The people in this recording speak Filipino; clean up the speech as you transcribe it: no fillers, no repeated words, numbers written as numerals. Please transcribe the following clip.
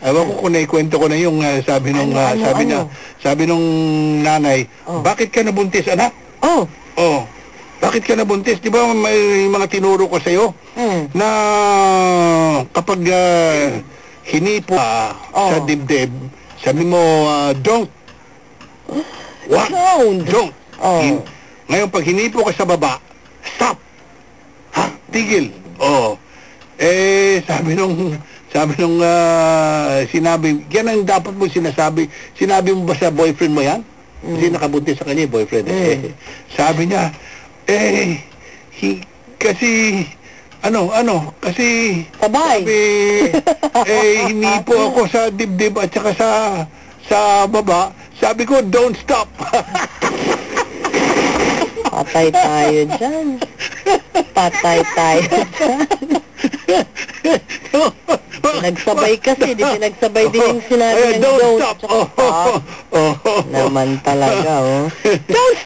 Ewan ko kung naikwento ko na yung sabi nung sabi nung nanay, bakit ka nabuntis, anak? Oh, bakit ka nabuntis? Di ba may mga tinuro ko sa'yo na kapag hinipo sa dibdib, sabi mo, don't. What? Don't. Ngayon, pag hinipo ka sa baba, stop. Ha? Tigil. Sabi nung sinabi, yan ang dapat mo sinasabi. Sinabi mo ba sa boyfriend mo yan? Kasi nakabuntis sa kanya, boyfriend. Sabi niya, kasi, kasi, sabay. Sabi, hinipo ako sa dibdib at saka sa baba. Sabi ko, don't stop. Patay tayo dyan. Patay tayo dyan. Pinagsabay kasi, di pinagsabay din yung sinabi ng don't stop. Naman talaga, Don't